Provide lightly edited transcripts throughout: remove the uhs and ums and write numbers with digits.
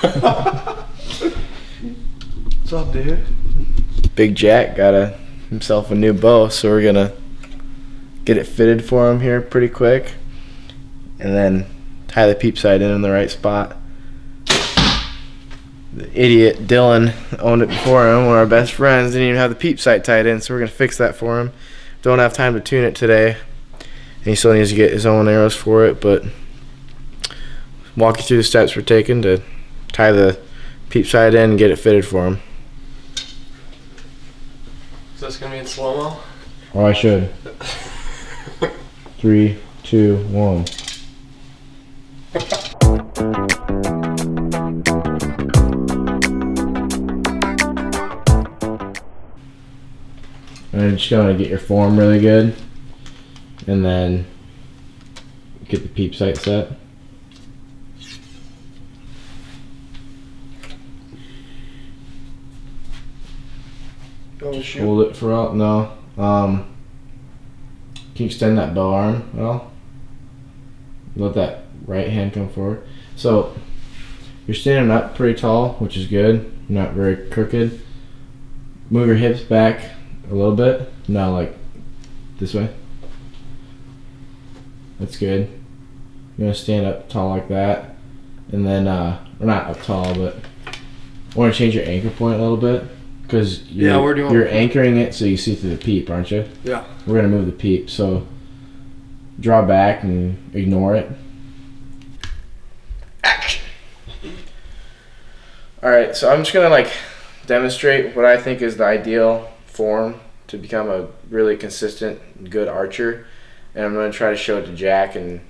What's up, dude? Big Jack got himself a new bow, so we're gonna get it fitted for him here pretty quick, and then tie the peep sight in the right spot. The idiot Dylan owned it before him. One of our best friends didn't even have the peep sight tied in, so we're gonna fix that for him. Don't have time to tune it today, and he still needs to get his own arrows for it, but walk you through the steps we're taking to tie the peep sight in and get it fitted for him. Is this gonna be in slow-mo? Oh, I should. 3, 2, 1. And I'm just gonna get your form really good, and then get the peep sight set. Oh, shoot. Hold it for out. No. Can you extend that bow arm at all? Let that right hand come forward. So you're standing up pretty tall, which is good. Not very crooked. Move your hips back a little bit. No, like this way. That's good. You're gonna stand up tall like that, and then or not up tall, but I want to change your anchor point a little bit. Because you're anchoring it so you see through the peep, aren't you? Yeah. We're going to move the peep, so draw back and ignore it. Action! Alright, so I'm just going to demonstrate what I think is the ideal form to become a really consistent, good archer. And I'm going to try to show it to Jack and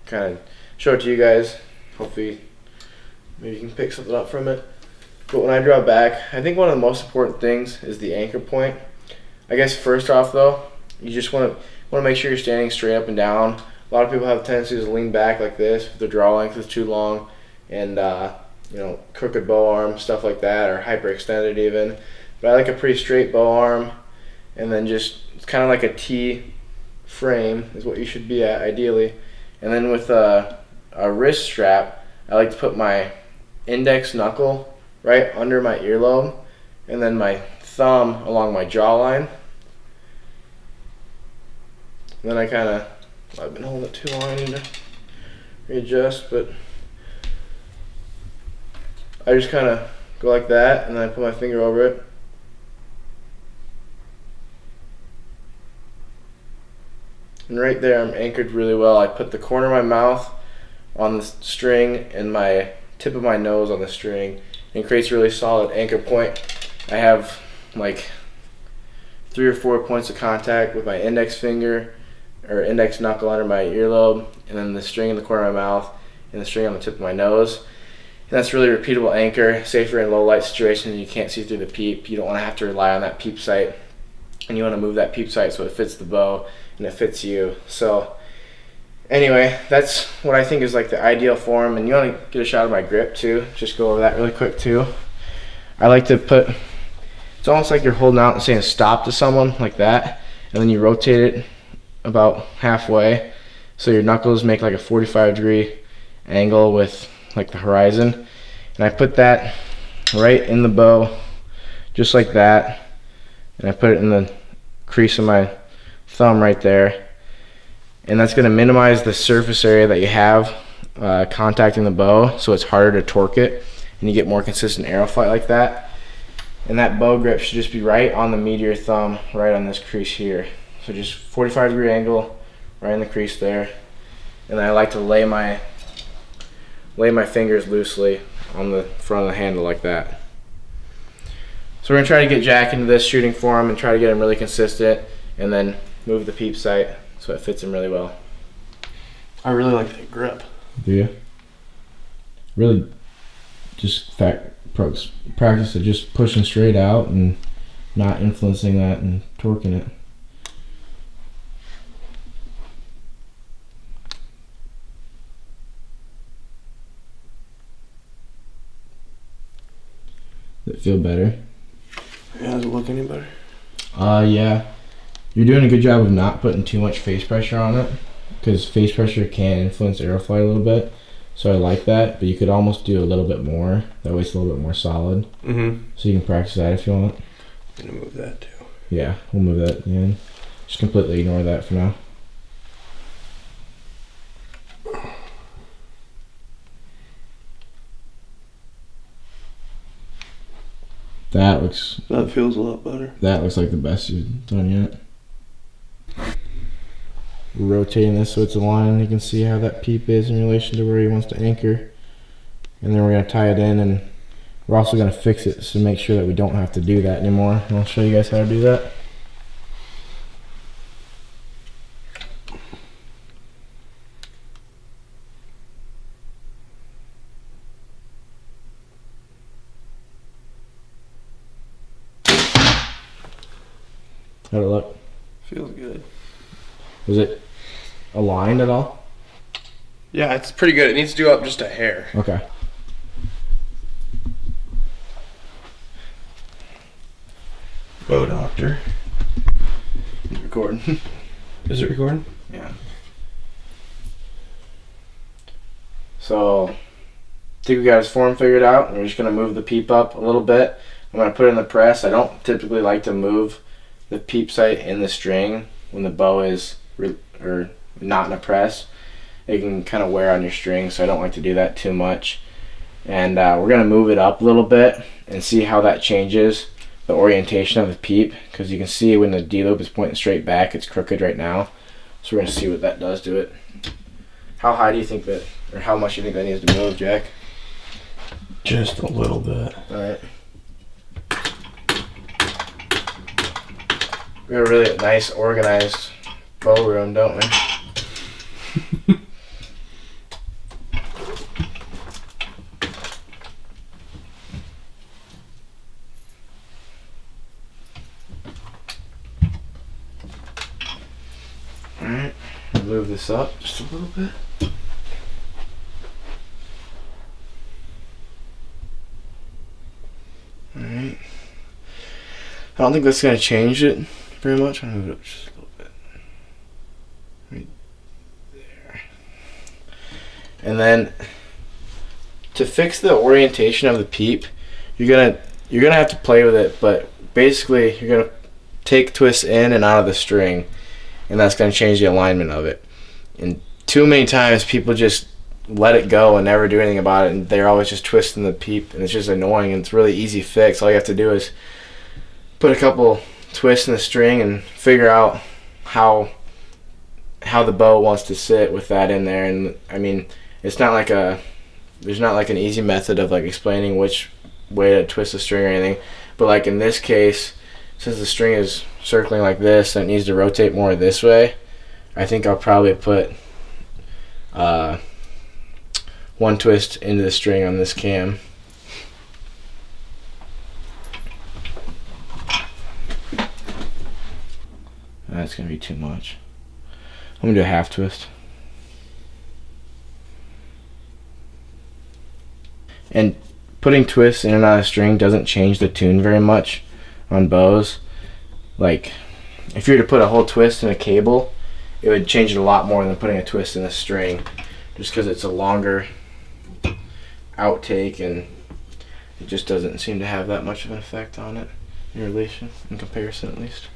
kind of show it to you guys. Hopefully, maybe you can pick something up from it. But when I draw back, I think one of the most important things is the anchor point. I guess first off though, you just want to make sure you're standing straight up and down. A lot of people have tendencies to lean back like this if their draw length is too long, and crooked bow arm, stuff like that, or hyperextended even. But I like a pretty straight bow arm, and then just it's kind of like a T frame is what you should be at ideally. And then with a wrist strap, I like to put my index knuckle right under my earlobe, and then my thumb along my jawline. And then I've been holding it too long, I need to readjust, but I just kind of go like that, and then I put my finger over it. And right there I'm anchored really well. I put the corner of my mouth on the string and my tip of my nose on the string, and creates a really solid anchor point. I have 3 or 4 points of contact with my index finger or index knuckle under my earlobe, and then the string in the corner of my mouth and the string on the tip of my nose. And that's really repeatable anchor, safer in low light situations. You can't see through the peep. You don't want to have to rely on that peep sight, and you want to move that peep sight so it fits the bow and it fits you. So anyway, that's what I think is the ideal form. And you want to get a shot of my grip too. Just go over that really quick too. I like to put, it's almost like you're holding out and saying stop to someone like that, and then you rotate it about halfway so your knuckles make a 45-degree angle with the horizon. And I put that right in the bow just like that, and I put it in the crease of my thumb right there. And that's going to minimize the surface area that you have contacting the bow, so it's harder to torque it, and you get more consistent arrow flight like that. And that bow grip should just be right on the meat of your thumb, right on this crease here. So just 45-degree angle, right in the crease there. And then I like to lay my fingers loosely on the front of the handle like that. So we're going to try to get Jack into this shooting form and try to get him really consistent, and then move the peep sight so it fits him really well. I really like that grip. Do you? Really just practice of just pushing straight out and not influencing that and torquing it. Does it feel better? Yeah, does it look any better? Yeah. You're doing a good job of not putting too much face pressure on it, because face pressure can influence aeroflight a little bit. So I like that, but you could almost do a little bit more. That way it's a little bit more solid. Mm-hmm. So you can practice that if you want. I'm gonna move that too. Yeah, we'll move that in. Just completely ignore that for now. That feels a lot better. That looks like the best you've done yet. Rotating this so it's aligned. You can see how that peep is in relation to where he wants to anchor. And then we're going to tie it in, and we're also going to fix it to make sure that we don't have to do that anymore. And I'll show you guys how to do that. How'd it look? Feels good. Was it aligned at all? Yeah, it's pretty good. It needs to do up just a hair. Okay. Bow doctor. It's recording. Is it recording? Yeah. So, I think we got his form figured out. We're just going to move the peep up a little bit. I'm going to put it in the press. I don't typically like to move the peep sight in the string when the bow is or not in a press. It can kind of wear on your string, so I don't like to do that too much. And we're going to move it up a little bit and see how that changes the orientation of the peep, because you can see when the D-loop is pointing straight back, it's crooked right now. So we're going to see what that does to it. How high do you think that, or how much do you think that needs to move, Jack? Just a little bit. Alright. We have a really nice, organized bow room, don't we? Alright, move this up just a little bit. Alright. I don't think that's going to change it very much. I'll move it up just a little bit. Right there. And then to fix the orientation of the peep, you're gonna have to play with it, but basically you're gonna take twists in and out of the string, and that's gonna change the alignment of it. And too many times people just let it go and never do anything about it, and they're always just twisting the peep, and it's just annoying. And it's really easy fix. All you have to do is put a couple twists in the string and figure out how the bow wants to sit with that in there. And I mean, it's not like there's not like an easy method of like explaining which way to twist the string or anything, but like in this case, since the string is circling like this and it needs to rotate more this way, I think I'll probably put one twist into the string on this cam. That's gonna be too much. I'm gonna do a half twist. And putting twists in and out of the string doesn't change the tune very much on bows. Like, if you were to put a whole twist in a cable, it would change it a lot more than putting a twist in a string, just because it's a longer outtake and it just doesn't seem to have that much of an effect on it in comparison at least.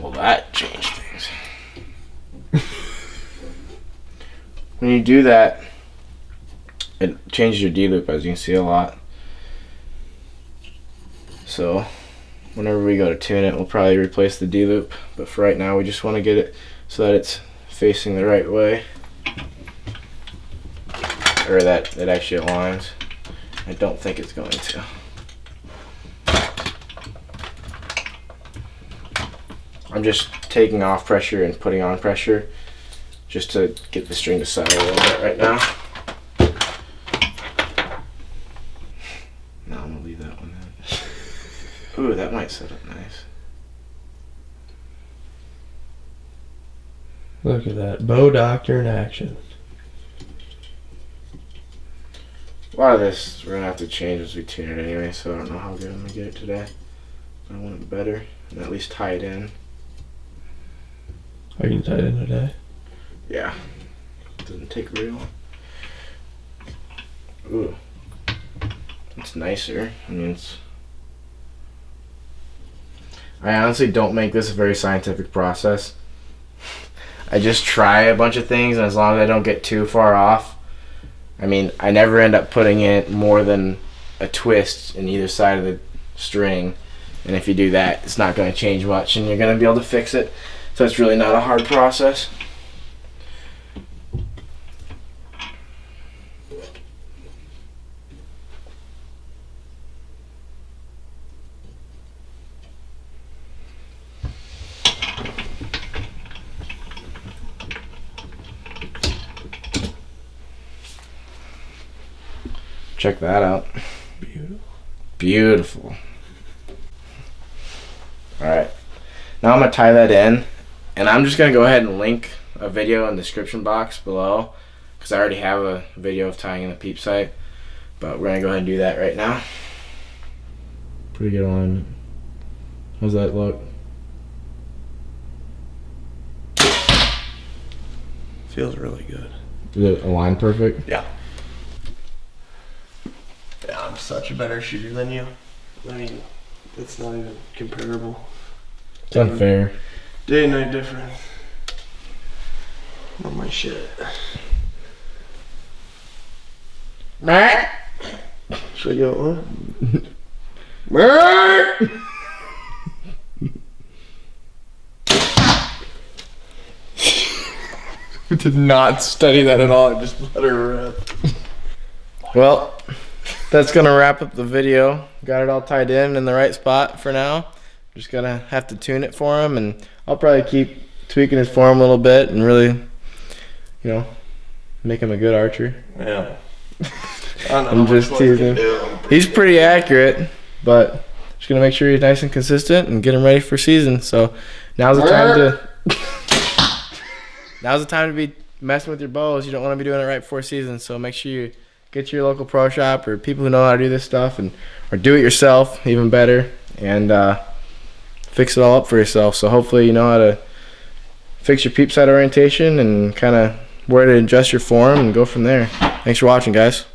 Well, that changed things. When you do that, it changes your D-loop, as you can see, a lot. So whenever we go to tune it, we'll probably replace the D-loop, but for right now we just want to get it so that it's facing the right way, or that it actually aligns. I don't think it's going to. I'm just taking off pressure and putting on pressure just to get the string to settle a little bit right now. No, I'm gonna leave that one in. Ooh, that might set up nice. Look at that. Bow doctor in action. A lot of this we're gonna have to change as we tune it anyway, so I don't know how good I'm gonna get it today. But I want it better and at least tie it in. Are you gonna tie it in today? Yeah. Doesn't take real. Ooh. It's nicer. I mean, it's... I honestly don't make this a very scientific process. I just try a bunch of things, and as long as I don't get too far off, I mean, I never end up putting in more than a twist in either side of the string. And if you do that, it's not going to change much, and you're going to be able to fix it. So it's really not a hard process. Check that out. Beautiful. Beautiful. Alright. Now I'm going to tie that in. And I'm just going to go ahead and link a video in the description box below. Because I already have a video of tying in the Peep sight. But we're going to go ahead and do that right now. Pretty good alignment. How's that look? Feels really good. Is it aligned perfect? Yeah. Yeah, I'm such a better shooter than you. I mean, it's not even comparable. It's unfair. Day and night difference. On my shit. Should I go one? We did not study that at all. I just let her rip. Well, that's going to wrap up the video. Got it all tied in the right spot for now. Just going to have to tune it for him, and I'll probably keep tweaking his form a little bit and really, you know, make him a good archer. Yeah. I'm just teasing. He's pretty accurate, but just going to make sure he's nice and consistent and get him ready for season. So now's the time to... Now's the time to be messing with your bows. You don't want to be doing it right before season, so make sure you get to your local pro shop or people who know how to do this stuff, or do it yourself, even better, and fix it all up for yourself. So hopefully you know how to fix your Peep sight orientation and kind of where to adjust your form and go from there. Thanks for watching, guys.